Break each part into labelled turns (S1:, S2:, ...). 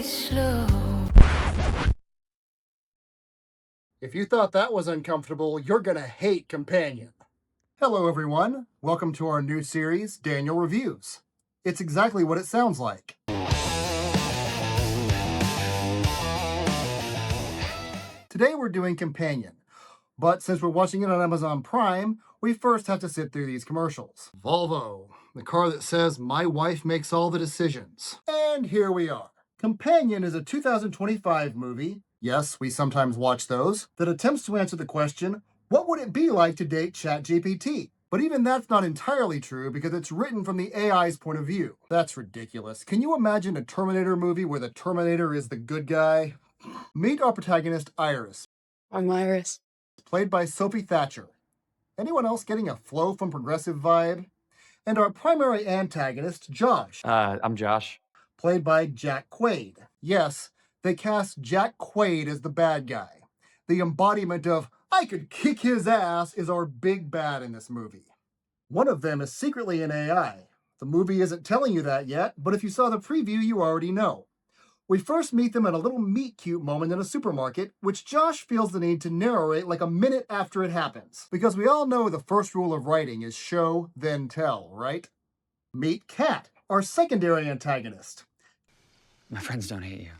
S1: slow.
S2: If you thought that was uncomfortable, you're gonna hate Companion. Hello everyone, welcome to our new series, Daniel Reviews. It's exactly what it sounds like. Today we're doing Companion, but since we're watching it on Amazon Prime, we first have to sit through these commercials. Volvo, the car that says, "My wife makes all the decisions." And here we are. Companion is a 2025 movie, yes, we sometimes watch those, that attempts to answer the question, what would it be like to date ChatGPT? But even that's not entirely true because it's written from the AI's point of view. That's ridiculous. Can you imagine a Terminator movie where the Terminator is the good guy? Meet our protagonist, Iris.
S3: I'm Iris.
S2: Played by Sophie Thatcher. Anyone else getting a flow from progressive vibe? And our primary antagonist, Josh.
S4: I'm Josh.
S2: Played by Jack Quaid. Yes, they cast Jack Quaid as the bad guy. The embodiment of, I could kick his ass, is our big bad in this movie. One of them is secretly an AI. The movie isn't telling you that yet, but if you saw the preview, you already know. We first meet them in a little meet-cute moment in a supermarket, which Josh feels the need to narrate like a minute after it happens. Because we all know the first rule of writing is show, then tell, right? Meet Kat, our secondary antagonist.
S4: My friends don't hate you.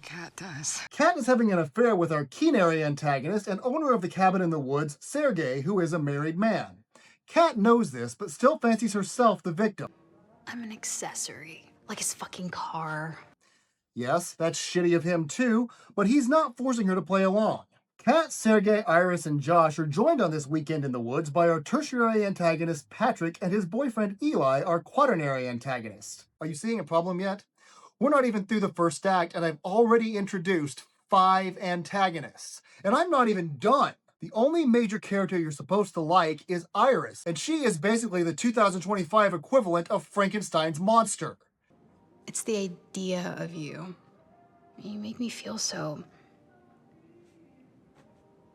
S3: Cat does.
S2: Kat is having an affair with our quinary antagonist and owner of the cabin in the woods, Sergey, who is a married man. Kat knows this, but still fancies herself the victim.
S1: I'm an accessory, like his fucking car.
S2: Yes, that's shitty of him too, but he's not forcing her to play along. Kat, Sergey, Iris, and Josh are joined on this weekend in the woods by our tertiary antagonist, Patrick, and his boyfriend, Eli, our quaternary antagonist. Are you seeing a problem yet? We're not even through the first act, and I've already introduced 5 antagonists. And I'm not even done. The only major character you're supposed to like is Iris, and she is basically the 2025 equivalent of Frankenstein's monster.
S1: It's the idea of you. You make me feel so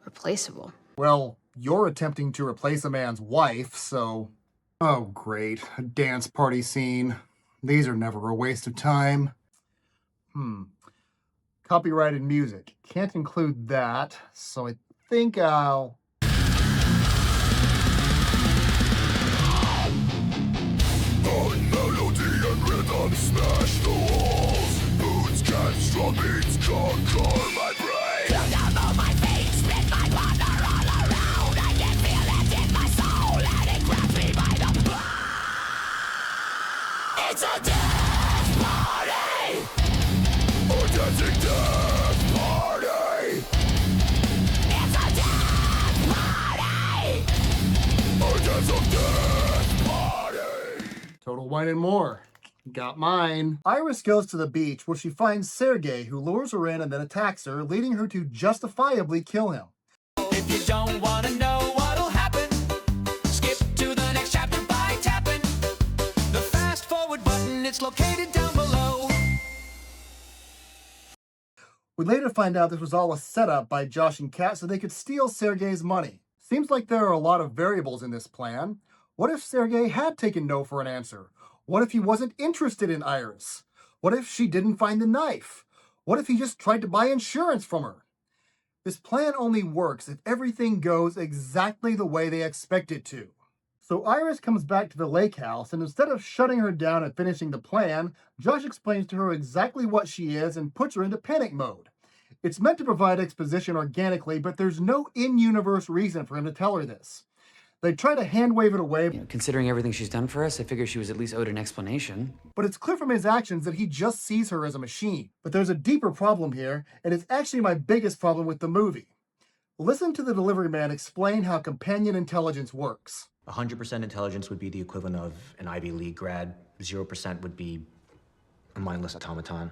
S1: replaceable.
S2: Well, you're attempting to replace a man's wife, so... Oh, great. A dance party scene. These are never a waste of time. Copyrighted music. Can't include that, so I think I'll...
S5: On melody and rhythm smash the walls. Boots can strong beats conquer my brain. Feel down on my feet, spin my water all around. I can feel it in my soul and it grabs me by the... It's a death party! A dancing death party! It's a death party! A dance of death party!
S2: Total Wine and More. Got mine. Iris goes to the beach where she finds Sergey, who lures her in and then attacks her, leading her to justifiably kill him.
S6: If you don't want to know what'll happen, skip to the next chapter by tapping the fast forward button. It's located down below.
S2: We later find out this was all a setup by Josh and Kat so they could steal Sergey's money. Seems like there are a lot of variables in this plan. What if Sergey had taken no for an answer? What if he wasn't interested in Iris? What if she didn't find the knife? What if he just tried to buy insurance from her? This plan only works if everything goes exactly the way they expect it to. So Iris comes back to the lake house, and instead of shutting her down and finishing the plan, Josh explains to her exactly what she is and puts her into panic mode. It's meant to provide exposition organically, but there's no in-universe reason for him to tell her this. They try to hand-wave it away,
S4: Considering everything she's done for us, I figure she was at least owed an explanation.
S2: but it's clear from his actions that he just sees her as a machine. But there's a deeper problem here, and it's actually my biggest problem with the movie. Listen to the delivery man explain how companion intelligence works.
S7: 100% intelligence would be the equivalent of an Ivy League grad. 0% would be a mindless automaton.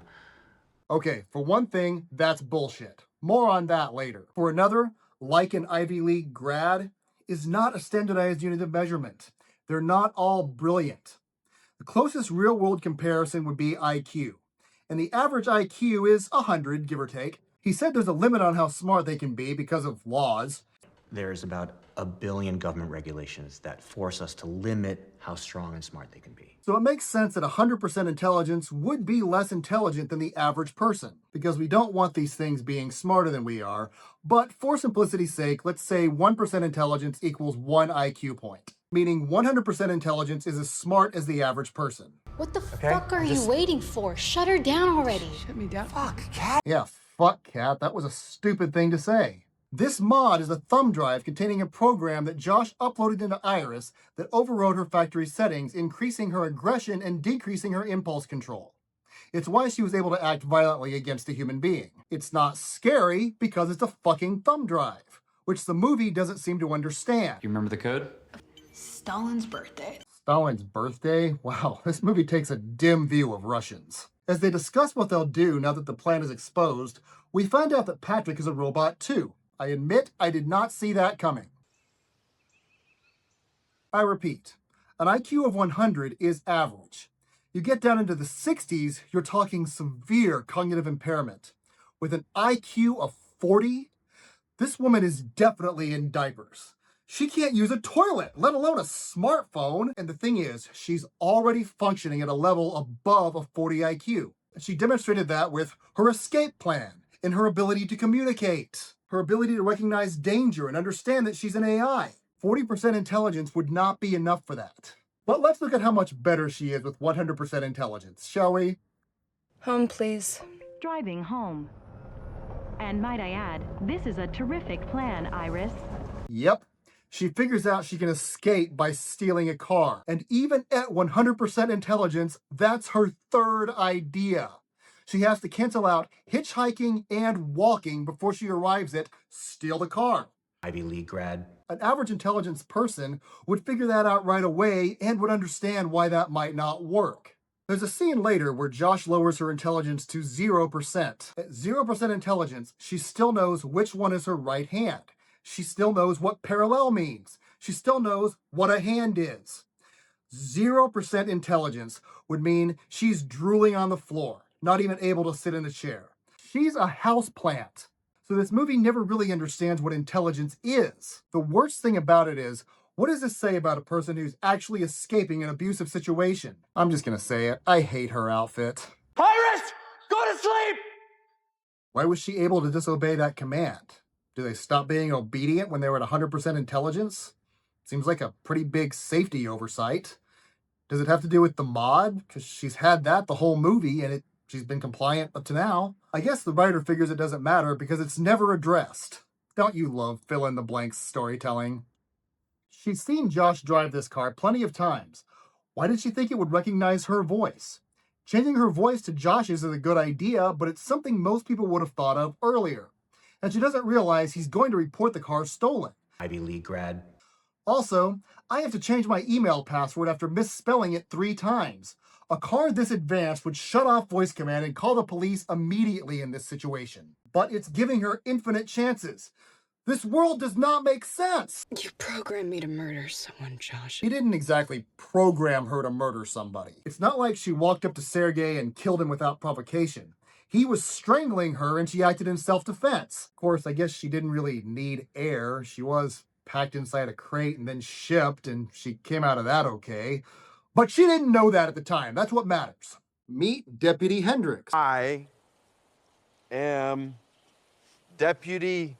S2: Okay, for one thing, that's bullshit. More on that later. For another, like an Ivy League grad, is not a standardized unit of measurement. They're not all brilliant. The closest real-world comparison would be IQ. And the average IQ is 100, give or take. He said there's a limit on how smart they can be because of laws.
S7: There's about 1 billion government regulations that force us to limit how strong and smart they can be.
S2: So it makes sense that 100% intelligence would be less intelligent than the average person, because we don't want these things being smarter than we are. But for simplicity's sake, let's say 1% intelligence equals 1 IQ point, meaning 100% intelligence is as smart as the average person.
S8: What the fuck are you waiting for? Shut her down already.
S3: Shut me down.
S2: Yeah, fuck, Cat, that was a stupid thing to say. This mod is a thumb drive containing a program that Josh uploaded into Iris that overrode her factory settings, increasing her aggression and decreasing her impulse control. It's why she was able to act violently against a human being. It's not scary because it's a fucking thumb drive, which the movie doesn't seem to understand.
S4: You remember the code?
S1: Stalin's birthday.
S2: Stalin's birthday? Wow, this movie takes a dim view of Russians. As they discuss what they'll do now that the plan is exposed, we find out that Patrick is a robot too. I admit I did not see that coming. I repeat, an IQ of 100 is average. You get down into the 60s, you're talking severe cognitive impairment. With an IQ of 40, this woman is definitely in diapers. She can't use a toilet, let alone a smartphone. And the thing is, she's already functioning at a level above a 40 IQ. She demonstrated that with her escape plan and her ability to communicate, her ability to recognize danger and understand that she's an AI. 40% intelligence would not be enough for that. But let's look at how much better she is with 100% intelligence, shall we?
S8: Home, please.
S9: Driving home. And might I add, this is a terrific plan, Iris.
S2: Yep. She figures out she can escape by stealing a car. And even at 100% intelligence, that's her third idea. She has to cancel out hitchhiking and walking before she arrives at steal the car.
S7: Ivy League grad.
S2: An average intelligence person would figure that out right away and would understand why that might not work. There's a scene later where Josh lowers her intelligence to 0%. At 0% intelligence, she still knows which one is her right hand. She still knows what parallel means. She still knows what a hand is. 0% intelligence would mean she's drooling on the floor, not even able to sit in a chair. She's a houseplant. So this movie never really understands what intelligence is. The worst thing about it is, what does this say about a person who's actually escaping an abusive situation? I'm just gonna say it. I hate her outfit.
S6: Iris, go to sleep!
S2: Why was she able to disobey that command? Do they stop being obedient when they were at 100% intelligence? Seems like a pretty big safety oversight. Does it have to do with the mod? Because she's had that the whole movie and she's been compliant up to now. I guess the writer figures it doesn't matter because it's never addressed. Don't you love fill-in-the-blanks storytelling? She's seen Josh drive this car plenty of times. Why did she think it would recognize her voice? Changing her voice to Josh's is a good idea, but it's something most people would have thought of earlier. And she doesn't realize he's going to report the car stolen.
S7: Ivy League grad.
S2: Also, I have to change my email password after misspelling it 3 times. A car this advanced would shut off voice command and call the police immediately in this situation. But it's giving her infinite chances. This world does not make sense.
S3: You programmed me to murder someone, Josh.
S2: He didn't exactly program her to murder somebody. It's not like she walked up to Sergei and killed him without provocation. He was strangling her and she acted in self-defense. Of course, I guess she didn't really need air. She was packed inside a crate and then shipped, and she came out of that okay. But she didn't know that at the time. That's what matters. Meet Deputy Hendricks.
S10: I am Deputy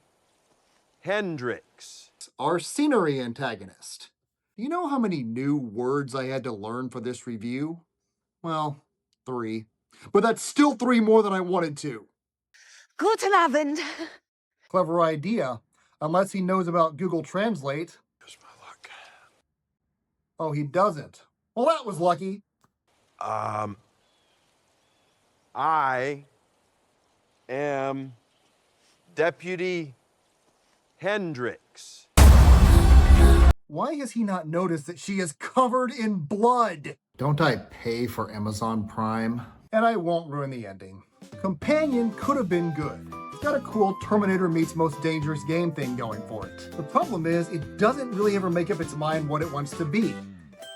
S10: Hendricks.
S2: Our scenery antagonist. Do you know how many new words I had to learn for this review? Well, 3. But that's still 3 more than I wanted to.
S3: Guten Abend.
S2: Clever idea, unless he knows about Google Translate.
S10: Here's my luck.
S2: Oh, he doesn't. Well, that was lucky.
S10: I am Deputy Hendricks.
S2: Why has he not noticed that she is covered in blood? Don't I pay for Amazon Prime? And I won't ruin the ending. Companion could have been good. It's got a cool Terminator meets Most Dangerous Game thing going for it. The problem is, it doesn't really ever make up its mind what it wants to be.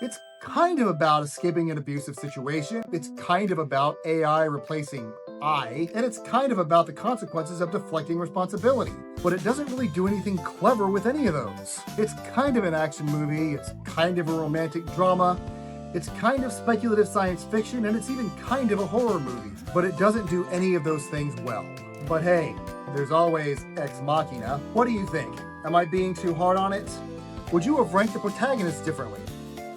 S2: It's kind of about escaping an abusive situation. It's kind of about AI replacing I, and it's kind of about the consequences of deflecting responsibility. But it doesn't really do anything clever with any of those. It's kind of an action movie, it's kind of a romantic drama, it's kind of speculative science fiction, and it's even kind of a horror movie. But it doesn't do any of those things well. But hey, there's always Ex Machina. What do you think? Am I being too hard on it? Would you have ranked the protagonists differently?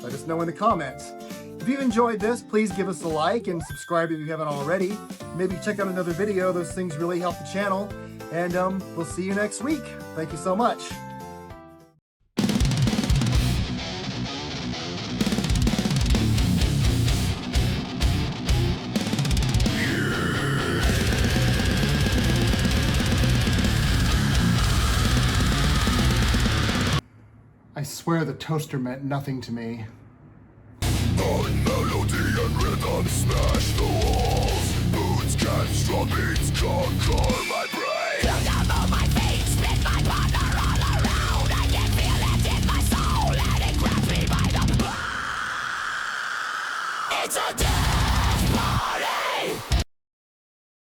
S2: Let us know in the comments. If you've enjoyed this, please give us a like and subscribe if you haven't already. Maybe check out another video. Those things really help the channel. And we'll see you next week. Thank you so much. I swear the toaster meant nothing to me.
S5: On melody and rhythm smash the walls. Boots can strong beats conquer